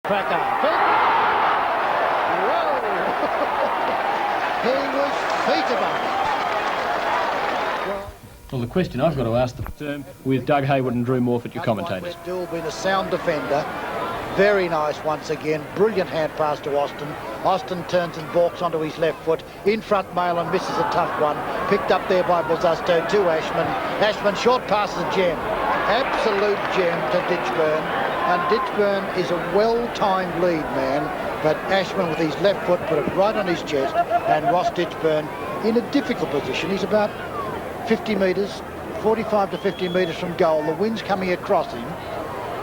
cracker. Whoa! He was feet above it. Well, the question I've got to ask the term with Doug Hayward and Drew Morfitt, your commentators. Still been a sound defender. Very nice once again. Brilliant hand pass to Austin. Austin turns and balks onto his left foot. In front, Malin misses a tough one. Picked up there by Bosusto to Ashman. Ashman short passes a gem. Absolute gem to Ditchburn. And Ditchburn is a well-timed lead man. But Ashman with his left foot put it right on his chest. And Ross Ditchburn in a difficult position. He's about 50 metres, 45 to 50 metres from goal. The wind's coming across him.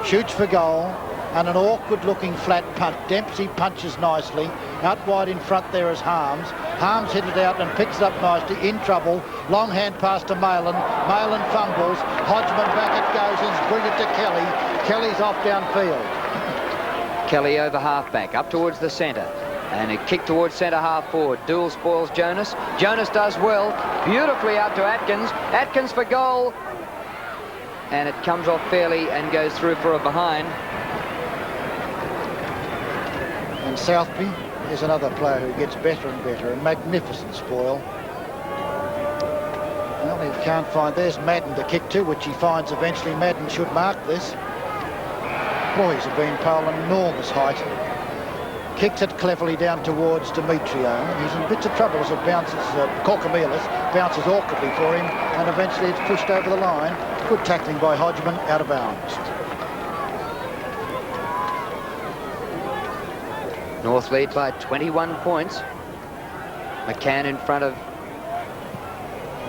Shoots for goal. And an awkward-looking flat punt. Dempsey punches nicely. Out wide in front there is Harms. Harms hit it out and picks it up nicely. In trouble. Long hand pass to Malin. Malin fumbles. Hodgman back it goes. And it's brilliant to Kelly. Kelly's off downfield. Kelly over half-back, up towards the centre. And a kick towards centre half forward. Doull spoils Jonas. Jonas does well. Beautifully out to Atkins. Atkins for goal. And it comes off fairly and goes through for a behind. And Southby is another player who gets better and better. A magnificent spoil. Well, he can't find... There's Madden to kick to, which he finds eventually. Madden should mark this. Boys have been pole enormous height. Kicks it cleverly down towards Demetrio. He's in bits of trouble as it bounces. Korkamielis bounces awkwardly for him, and eventually it's pushed over the line. Good tackling by Hodgman, out of bounds. North lead by 21 points. McCann in front of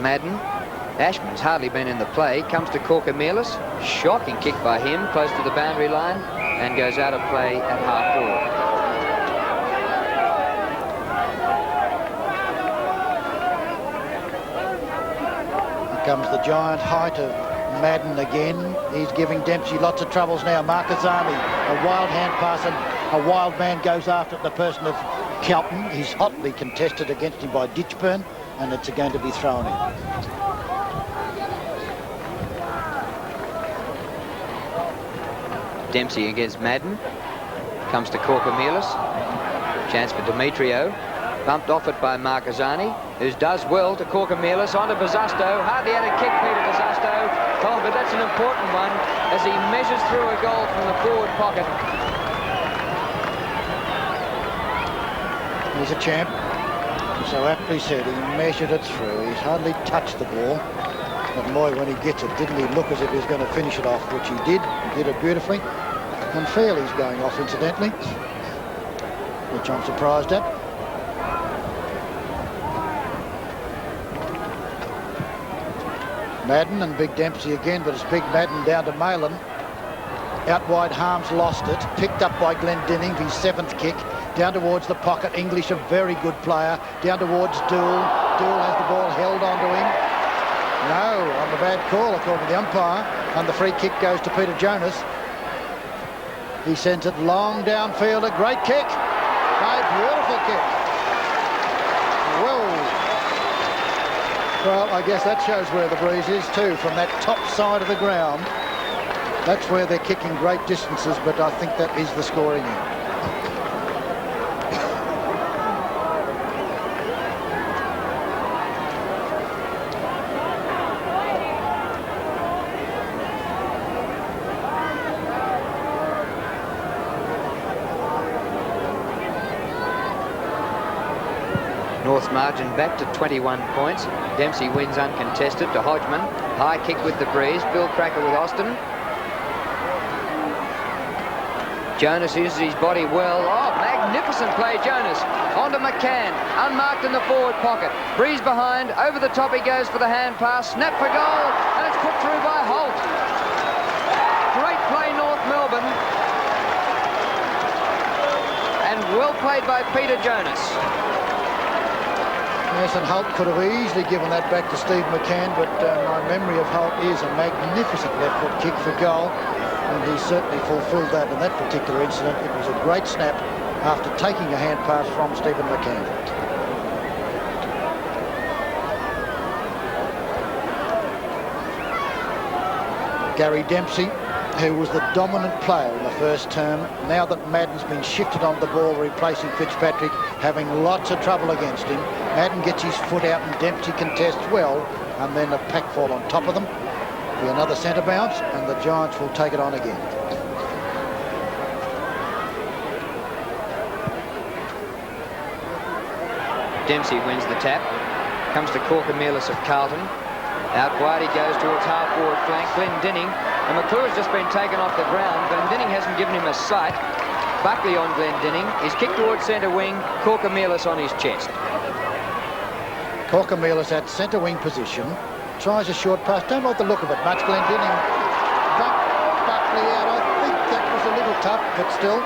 Madden. Ashman's hardly been in the play. Comes to Korkamielis. Shocking kick by him, close to the boundary line, and goes out of play at half forward. Comes the giant height of Madden again. He's giving Dempsey lots of troubles now. Markazani, a wild hand pass, and a wild man goes after it, the person of Carlton. He's hotly contested against him by Ditchburn, and it's going to be thrown in. Dempsey against Madden. Comes to Korkamielis. Chance for Demetrio. Bumped off it by Markazani, who does well to Korkamielis, onto Bosusto. Hardly had a kick, Peter Bosusto. Oh, but that's an important one as he measures through a goal from the forward pocket. He's a champ. So aptly said, he measured it through. He's hardly touched the ball. But boy, when he gets it, didn't he look as if he was going to finish it off, which he did. He did it beautifully. And Fairley's going off, incidentally, which I'm surprised at. Madden and Big Dempsey again, but it's Big Madden down to Malin. Out wide, Harms lost it. Picked up by Glendinning, his 7th kick. Down towards the pocket. English, a very good player. Down towards Doull. Doull has the ball held onto him. No, on the bad call, according to the umpire. And the free kick goes to Peter Jonas. He sends it long downfield. A great kick. A beautiful kick. Whoa. Well, I guess that shows where the breeze is too, from that top side of the ground. That's where they're kicking great distances, but I think that is the scoring end. North's margin back to 21 points. Dempsey wins uncontested to Hodgman. High kick with the breeze. Bill Cracker with Austin. Jonas uses his body well. Oh, magnificent play, Jonas. On to McCann. Unmarked in the forward pocket. Breeze behind. Over the top he goes for the hand pass. Snap for goal. And it's put through by Holt. Great play, North Melbourne. And well played by Peter Jonas. Yes, and Holt could have easily given that back to Steve McCann, but my memory of Holt is a magnificent left foot kick for goal, and he certainly fulfilled that in that particular incident. It was a great snap after taking a hand pass from Stephen McCann. Gary Dempsey, who was the dominant player in the first term, now that Madden's been shifted on the ball replacing Fitzpatrick, having lots of trouble against him. Madden gets his foot out and Dempsey contests well, and then the pack fall on top of them. Be another centre bounce and the Giants will take it on again. Dempsey wins the tap. Comes to Corker-Mealis of Carlton. Out wide he goes towards half-forward flank. Glendinning. And McClure's just been taken off the ground. Glendinning hasn't given him a sight. Buckley on Glendinning. He's kicked towards centre wing. Corker-Mealis on his chest. Corker-Mealis at centre wing position. Tries a short pass. Don't like the look of it much. Glendinning bumped Buckley out. I think that was a little tough, but still.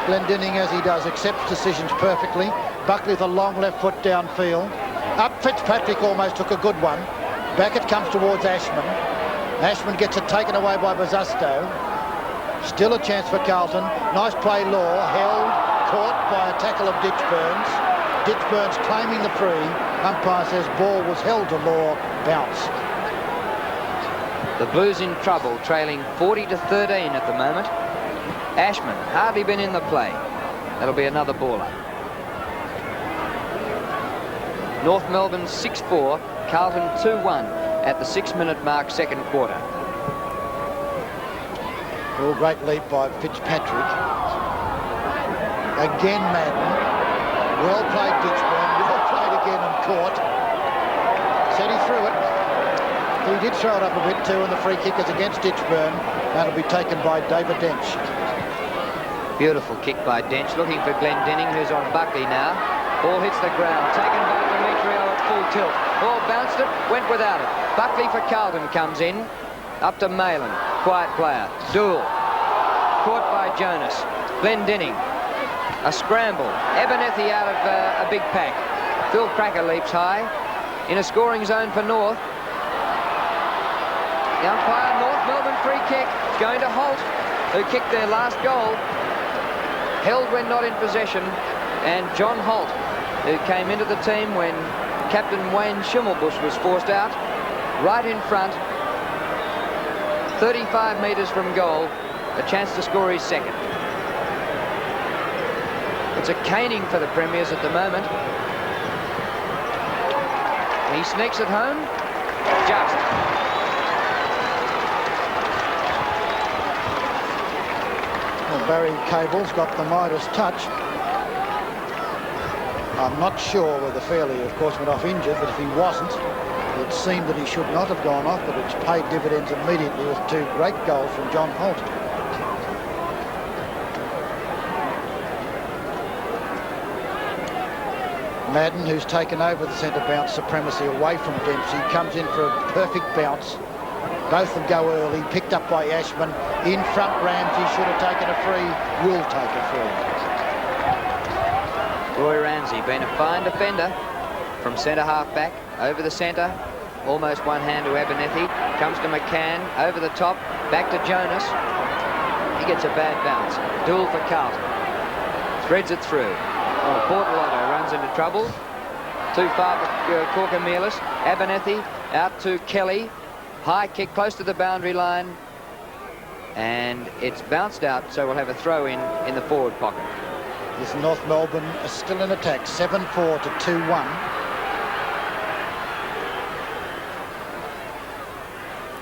Glendinning, as he does, accepts decisions perfectly. Buckley with a long left foot downfield. Up Fitzpatrick almost took a good one. Back it comes towards Ashman. Ashman gets it taken away by Bosustow. Still a chance for Carlton. Nice play, Law. Held, caught by a tackle of Ditch Burns. Ditch Burns claiming the free. Umpire says ball was held to Law. Bounce. The Blues in trouble, trailing 40-13 at the moment. Ashman hardly been in the play. That'll be another baller. North Melbourne 6-4, Carlton 2-1 at the 6-minute mark, second quarter. Oh, great leap by Fitzpatrick. Again Madden. Well played Ditchburn. Well played again and caught. Said he threw it. He did throw it up a bit too, and the free kick is against Ditchburn. That'll be taken by David Dench. Beautiful kick by Dench, looking for Glendinning, who's on Buckley now. Ball hits the ground, taken by Demetrio at full tilt. Ball bounced it, went without it. Buckley for Carlton comes in. Up to Malin, quiet player. Dool, caught by Jonas. Glendinning, a scramble. Abernethy out of a big pack. Phil Cracker leaps high. In a scoring zone for North. The umpire, North Melbourne free kick. It's going to Holt, who kicked their last goal. Held when not in possession. And John Holt, who came into the team when Captain Wayne Schimmelbusch was forced out, right in front, 35 metres from goal, a chance to score his second. It's a caning for the Premiers at the moment. He sneaks it home, just. Well, Barry Cable's got the Midas touch. I'm not sure whether Fairley, of course, went off injured, but if he wasn't, it seemed that he should not have gone off, but it's paid dividends immediately with two great goals from John Holt. Madden, who's taken over the centre bounce supremacy away from Dempsey, comes in for a perfect bounce. Both of them go early, picked up by Ashman. In front, Ramsey should have taken a free, will take a free. Roy Ramsey, been a fine defender from centre half back, over the centre, almost one hand to Abernethy, comes to McCann, over the top, back to Jonas. He gets a bad bounce. Duel for Carlton. Threads it through. Oh, Portolotto runs into trouble. Too far for Corker-Mealis. Abernethy out to Kelly. High kick close to the boundary line. And it's bounced out, so we'll have a throw in the forward pocket. This North Melbourne is still in attack, 7-4 to 2-1.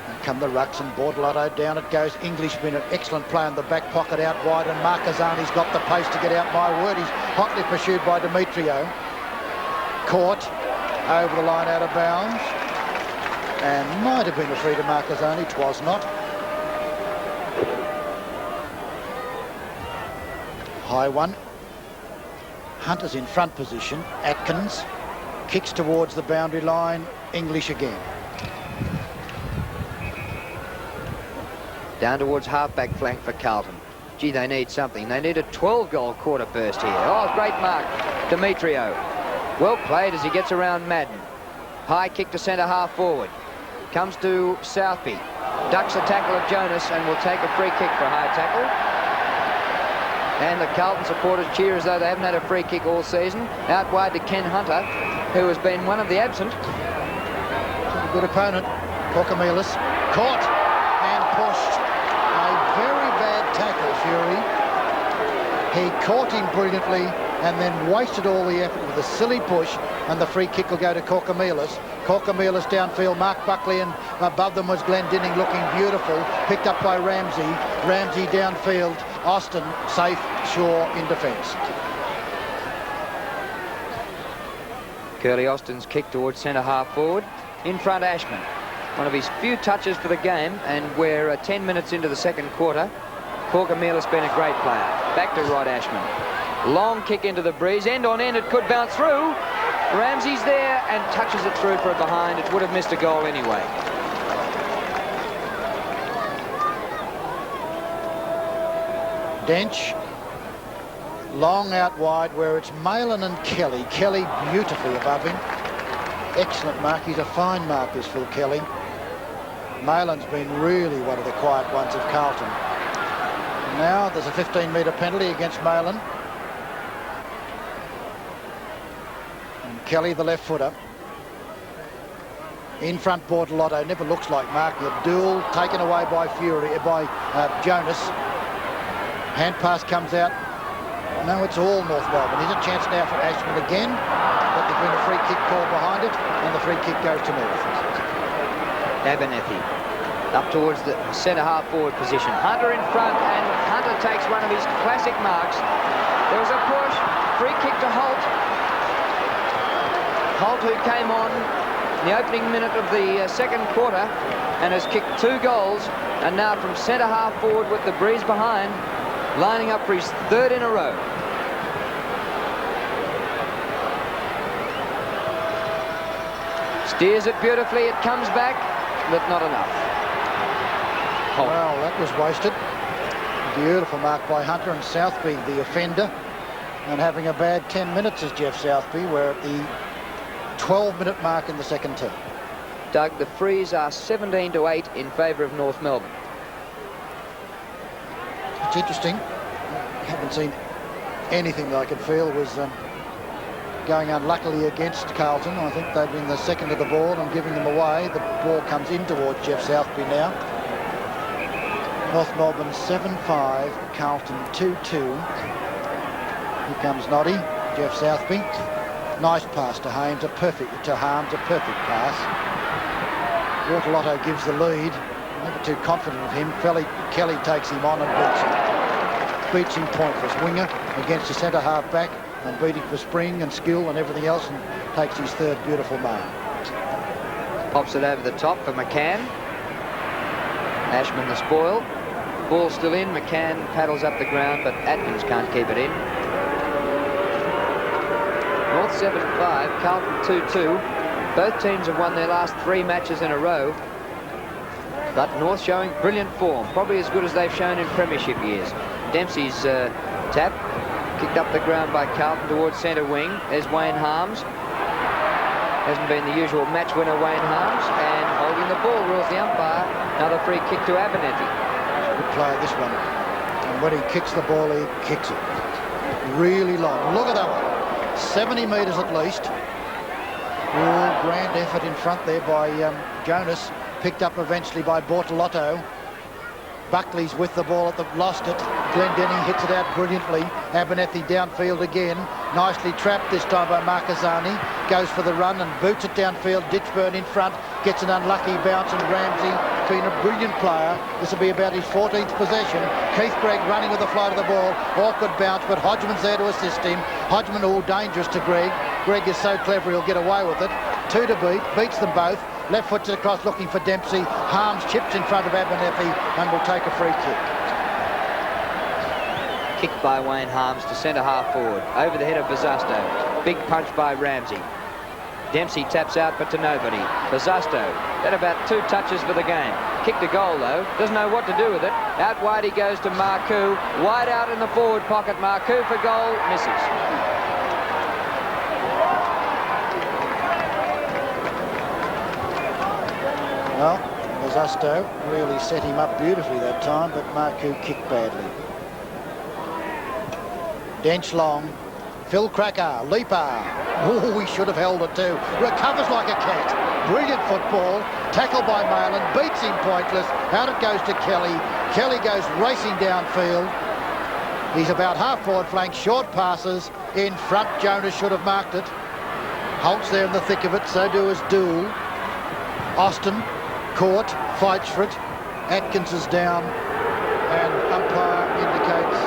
And come the rucks and Bordelotto, down it goes. English been an excellent play in the back pocket out wide, and Marcazzani's got the pace to get out. My word, he's hotly pursued by Demetrio. Caught over the line out of bounds. And might have been a free to Marcazzani, 'twas not. High one. Hunter's in front position. Atkins kicks towards the boundary line. English again. Down towards half-back flank for Carlton. Gee, they need something. They need a 12-goal quarter burst here. Oh, great mark. Demetrio. Well played as he gets around Madden. High kick to centre half forward. Comes to Southby. Ducks a tackle of Jonas and will take a free kick for a high tackle. And the Carlton supporters cheer as though they haven't had a free kick all season. Out wide to Ken Hunter, who has been one of the absent. A good opponent. Corker-Mealis caught. And He caught him brilliantly and then wasted all the effort with a silly push, and the free kick will go to Corcomelis. Corcomelis downfield, Mark Buckley, and above them was Glendinning looking beautiful, picked up by Ramsey. Ramsey downfield, Austin safe, sure in defence. Curly Austin's kick towards centre half forward. In front, Ashman. One of his few touches for the game, and we're 10 minutes into the second quarter. Corcomelis been a great player. Back to Rod Ashman. Long kick into the breeze, end on end, it could bounce through. Ramsey's there and touches it through for a behind. It would have missed a goal anyway. Dench, long out wide where it's Malin and Kelly. Kelly beautifully above him. Excellent mark. He's a fine mark, this Phil Kelly. Malin's been really one of the quiet ones of Carlton. Now there's a 15-metre penalty against Malin. And Kelly, the left footer. In front, Bortolotto, never looks like marking a duel, taken away by Jonas. Hand pass comes out. No, it's all North Melbourne. Here's a chance now for Ashman again, but there's been a free kick call behind it, and the free kick goes to North. Abernethy up towards the centre half forward position. Hunter in front, and Hunter takes one of his classic marks. There was a push, free kick to Holt. Holt, who came on in the opening minute of the second quarter and has kicked 2 goals, and now from centre half forward with the breeze behind, lining up for his 3rd in a row. Steers it beautifully, it comes back, but not enough. Holt. Well, that was wasted. Beautiful mark by Hunter, and Southby, the offender, and having a bad 10 minutes as Jeff Southby. We're at the 12-minute mark in the second term. Doug, the Frees are 17-8 in favour of North Melbourne. It's interesting. I haven't seen anything that I could feel was going unluckily against Carlton. I think they've been the second of the ball and giving them away. The ball comes in towards Jeff Southby now. North Melbourne 7-5, Carlton 2-2. Here comes Noddy, Jeff Southby. Nice pass to Harms, a perfect pass. Bortolotto gives the lead. Never too confident of him. Kelly takes him on and beats him pointless. Winger against the centre half back and beating for spring and skill and everything else, and takes his 3rd beautiful mark. Pops it over the top for McCann. Ashman the spoil. Ball still in. McCann paddles up the ground, but Atkins can't keep it in. North 7-5, Carlton 2-2. Both teams have won their last 3 matches in a row. But North showing brilliant form, probably as good as they've shown in premiership years. Dempsey's tap, kicked up the ground by Carlton towards centre wing. There's Wayne Harms. Hasn't been the usual match winner, Wayne Harms, and holding the ball rules the umpire. Another free kick to Abernethy. Good player, this one. And when he kicks the ball, he kicks it really long. Look at that one. 70 metres at least. Oh, grand effort in front there by Jonas. Picked up eventually by Bortolotto. Buckley's with the ball lost it. Glendinning hits it out brilliantly. Abernethy downfield again. Nicely trapped this time by Marquezani. Goes for the run and boots it downfield. Ditchburn in front. Gets an unlucky bounce, and Ramsey, being a brilliant player. This will be about his 14th possession. Keith Gregg running with the flow of the ball. Awkward bounce, but Hodgman's there to assist him. Hodgman all dangerous to Gregg. Gregg is so clever he'll get away with it. 2 to beat. Beats them both. Left foot to the cross looking for Dempsey. Harms chips in front of Abernethy and will take a free kick. Kicked by Wayne Harms to centre half forward. Over the head of Bazasto. Big punch by Ramsey. Dempsey taps out but to nobody. Bazasto. That about 2 touches for the game. Kicked a goal though. Doesn't know what to do with it. Out wide he goes to Marcoux. Wide out in the forward pocket. Marcoux for goal. Misses. Well, Bazasto really set him up beautifully that time, but Marcoux kicked badly. Dench long. Phil Cracker, leaper. Oh, he should have held it too. Recovers like a cat. Brilliant football. Tackled by Malin. Beats him pointless. Out it goes to Kelly. Kelly goes racing downfield. He's about half forward flank, short passes in front. Jonas should have marked it. Holt's there in the thick of it, so do as Dool. Austin, caught, fights for it. Atkins is down, and umpire indicates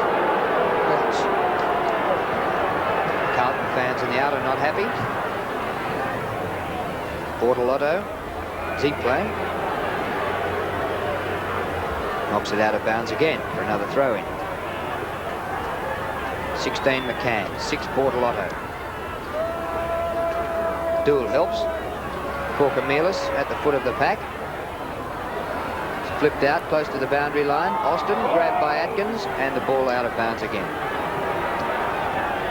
bounce. Carlton fans in the outer not happy. Bortolotto, is he playing? Knocks it out of bounds again for another throw-in. 16 McCann, 6 Bortolotto. Dool helps. Corker-Mealis at the foot of the pack. It's flipped out close to the boundary line. Austin grabbed by Atkins, and the ball out of bounds again.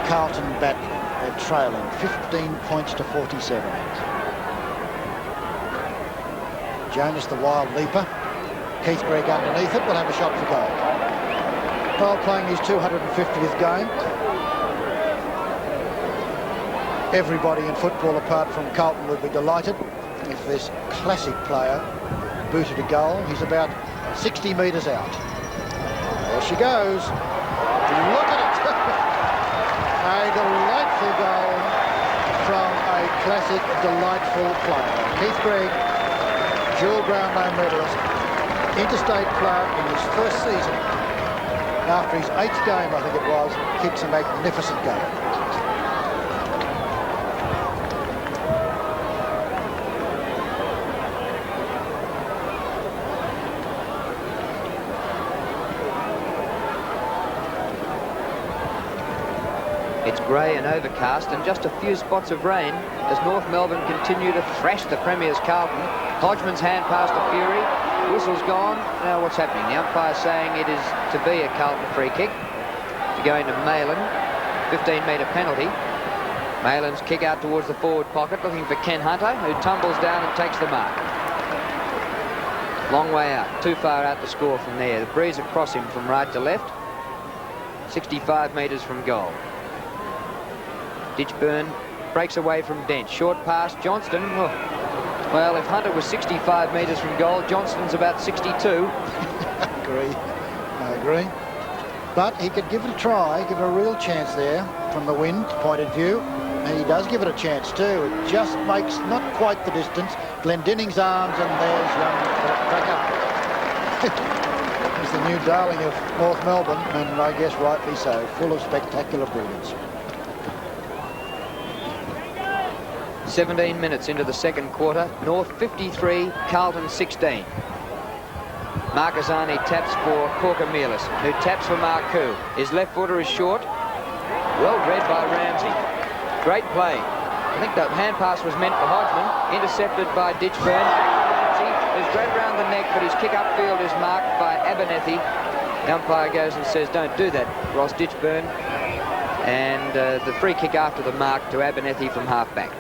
Carlton battling. They're trailing 15 points to 47. Jonas, the wild leaper. Keith Gregg underneath it, will have a shot for goal. Cole playing his 250th game. Everybody in football apart from Carlton would be delighted if this classic player booted a goal. He's about 60 metres out. There she goes. Look at it. A delightful goal from a classic, delightful player. Keith Gregg, dual Brownlow medalist, interstate player in his first season. After his 8th game, I think it was, kicks a magnificent goal. It's grey and overcast and just a few spots of rain as North Melbourne continue to thrash the Premiers Carlton. Hodgman's hand past the Fury. Whistle's gone. Now what's happening? The umpire saying it is to be a Carlton free kick to go into Malin. 15-metre penalty. Malin's kick out towards the forward pocket looking for Ken Hunter, who tumbles down and takes the mark. Long way out. Too far out to score from there. The breeze across him from right to left. 65 metres from goal. Ditchburn breaks away from Dent. Short pass, Johnston. Oh. Well, if Hunter was 65 metres from goal, Johnston's about 62. I agree. But he could give it a try, give it a real chance there from the wind point of view. And he does give it a chance too. It just makes not quite the distance. Glendinning's arms, and there's young Cracker. He's the new darling of North Melbourne, and I guess rightly so, full of spectacular brilliance. 17 minutes into the second quarter. North 53, Carlton 16. Marcazani taps for Corker-Mealis, who taps for Marcoux. His left footer is short. Well read by Ramsey. Great play. I think that hand pass was meant for Hodgman. Intercepted by Ditchburn. Ramsey is grabbed around the neck, but his kick upfield is marked by Abernethy. The umpire goes and says, "Don't do that, Ross Ditchburn." And the free kick after the mark to Abernethy from halfback.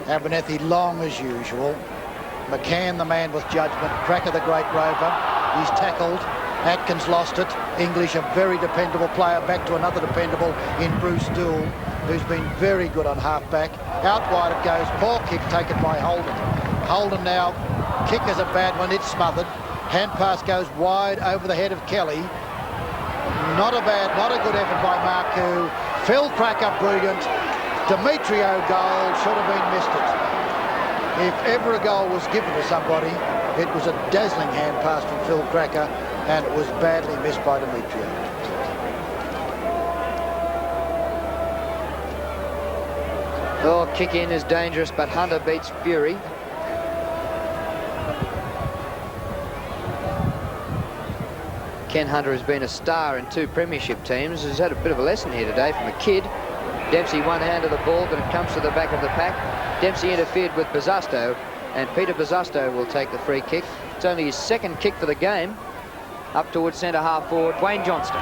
Abernethy long as usual. McCann, the man with judgment. Cracker, the great rover. He's tackled. Atkins lost it. English, a very dependable player, back to another dependable in Bruce Dool, who's been very good on halfback. Out wide it goes. Poor kick taken by Holden. Holden now, kick is a bad one. It's smothered. Hand pass goes wide over the head of Kelly. Not a good effort by Marcoux. Phil Cracker, brilliant. Demetrio goal, should have been missed it. If ever a goal was given to somebody, it was a dazzling hand pass from Phil Cracker, and it was badly missed by Demetrio. Oh, kick in is dangerous, but Hunter beats Fury. Ken Hunter has been a star in 2 premiership teams. He's had a bit of a lesson here today from a kid. Dempsey one hand of the ball, but it comes to the back of the pack. Dempsey interfered with Busasto, and Peter Busasto will take the free kick. It's only his 2nd kick for the game. Up towards centre half forward, Wayne Johnston.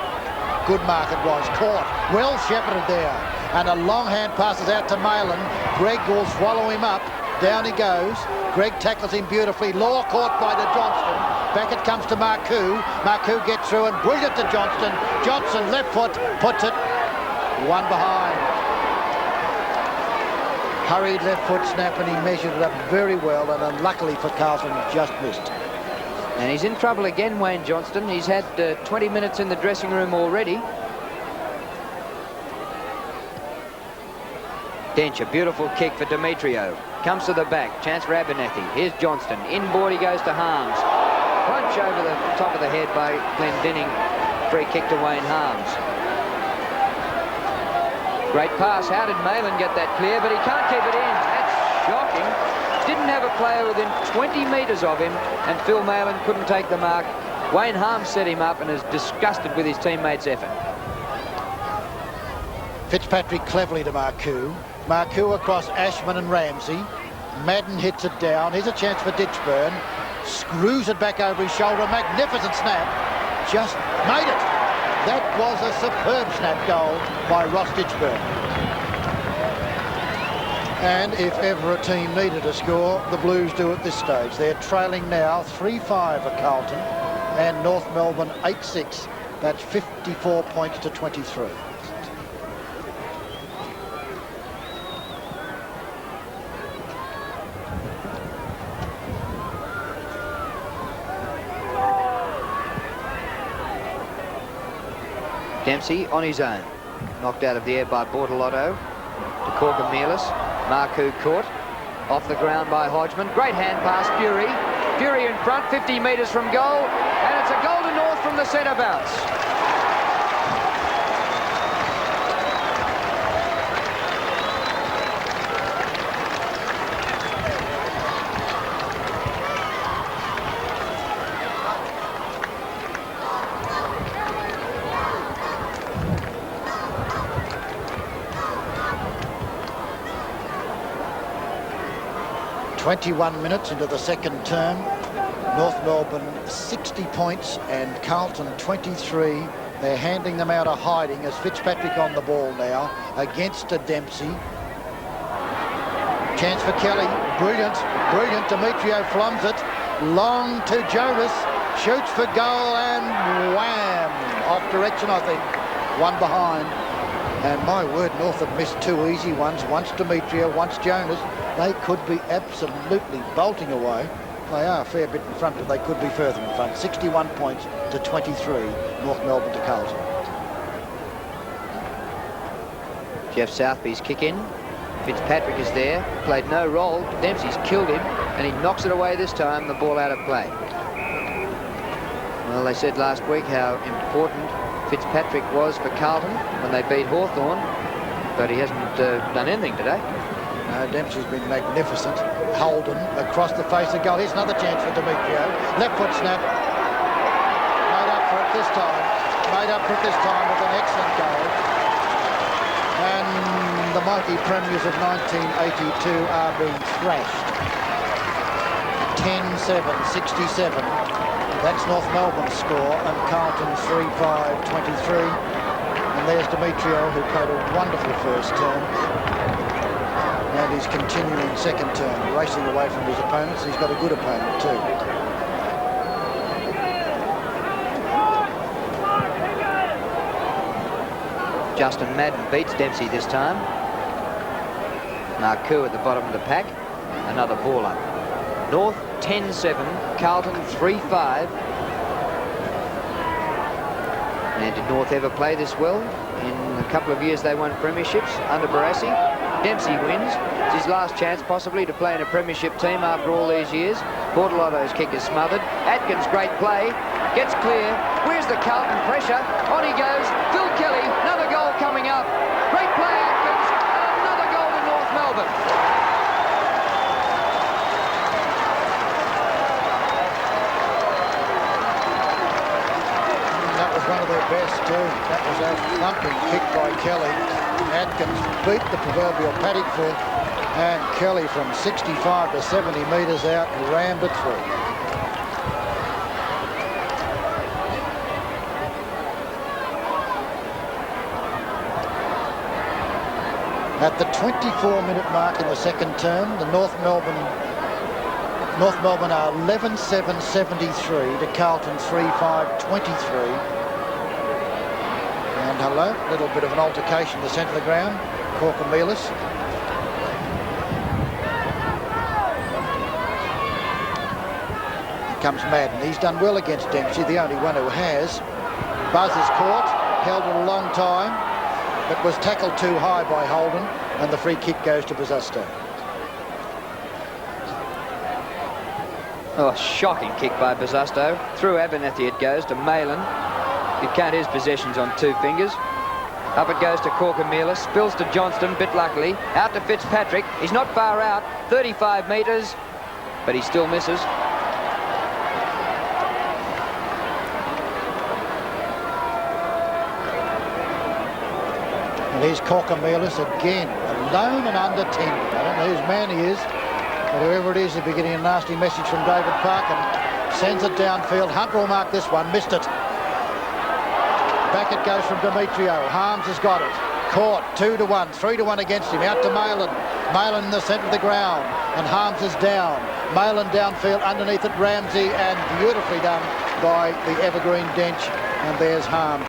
Good mark it was. Caught. Well shepherded there. And a long hand passes out to Malin. Gregg will swallow him up. Down he goes. Gregg tackles him beautifully. Law caught by the Johnston. Back it comes to Marcoux. Marcoux gets through and brilliant to Johnston. Johnston left foot puts it. One behind. Hurried left foot snap, and he measured it up very well, and unluckily for Carlton, just missed. And he's in trouble again, Wayne Johnston. He's had 20 minutes in the dressing room already. Dench, a beautiful kick for Demetrio. Comes to the back. Chance for Abernethy. Here's Johnston. Inboard he goes to Harms. Punch over the top of the head by Glendinning. Free kick to Wayne Harms. Great pass. How did Malin get that clear? But he can't keep it in. That's shocking. Didn't have a player within 20 metres of him, and Phil Malin couldn't take the mark. Wayne Harms set him up and is disgusted with his teammates' effort. Fitzpatrick cleverly to Marcoux. Marcoux across Ashman and Ramsey. Madden hits it down. Here's a chance for Ditchburn. Screws it back over his shoulder. Magnificent snap. Just made it. That was a superb snap goal by Ross Ditchburn. And if ever a team needed a score, the Blues do at this stage. They're trailing now 3-5 for Carlton and North Melbourne 8-6. That's 54 points to 23. Dempsey on his own. Knocked out of the air by Bortolotto. To Corker-Mealis. Marcoux caught. Off the ground by Hodgman. Great hand pass, Fury. Fury in front, 50 metres from goal. And it's a goal to North from the centre bounce. "21 minutes into the second term. North Melbourne 60 points and Carlton 23. They're handing them out of hiding as Fitzpatrick on the ball now against a Dempsey. Chance for Kelly. Brilliant, brilliant. Demetrio flums it. Long to Jonas. Shoots for goal and wham! Off direction, I think. One behind. And my word, North have missed two easy ones. Once Demetrio, once Jonas. They could be absolutely bolting away. They are a fair bit in front, but they could be further in front. 61 points to 23, North Melbourne to Carlton. Jeff Southby's kick in. Fitzpatrick is there, played no role. Dempsey's killed him, and he knocks it away this time, the ball out of play. Well, they said last week how important Fitzpatrick was for Carlton when they beat Hawthorn, but he hasn't done anything today. Dempsey's been magnificent. Holden across the face of goal. Here's another chance for Demetrio. Left foot snap. Made up for it this time. Made up for it this time with an excellent goal. And the mighty premiers of 1982 are being thrashed. 10-7, 67. That's North Melbourne's score, and Carlton 3-5, 23. And there's Demetrio, who played a wonderful first term. And he's continuing second term, racing away from his opponents. He's got a good opponent too. Justin Madden beats Dempsey this time. Marcoux at the bottom of the pack. Another ball up. North 10-7, Carlton 3-5. And did North ever play this well? In a couple of years they won premierships under Barassi. Dempsey wins. It's his last chance possibly to play in a premiership team after all these years. Bortolotto's kick is smothered. Atkins, great play. Gets clear. Where's the Carlton pressure? On he goes. Phil Kelly, another goal coming up. Great play, Atkins. Another goal to North Melbourne. That was one of their best too. That was a thumping kick by Kelly. Atkins beat the proverbial paddock full, and Kelly from 65 to 70 metres out rammed it through. At the 24-minute mark in the second term, the North Melbourne are 11-7-73 to Carlton 3-5-23. And hello, a little bit of an altercation in the centre of the ground. Corker-Mealis. Here comes Madden. He's done well against Dempsey, the only one who has. Buzz is caught, held it a long time. but was tackled too high by Holden, and the free kick goes to Busasto. Oh, shocking kick by Busasto. Through Abernethy it goes to Malin. You count his possessions on 2 fingers. Up it goes to Corker-Mealis, spills to Johnston, bit luckily. Out to Fitzpatrick. He's not far out, 35 metres, but he still misses. And here's Corker-Mealis again, alone and under 10. I don't know whose man he is, but whoever it is, he'll be getting a nasty message from David Park and sends it downfield. Hunter will mark this one, missed it. Back it goes from Demetrio. Harms has got it. Caught, 2-1, 3-1 against him. Out to Malin. Malin in the centre of the ground, and Harms is down. Malin downfield, underneath it Ramsey, and beautifully done by the Evergreen Dench. And there's Harms.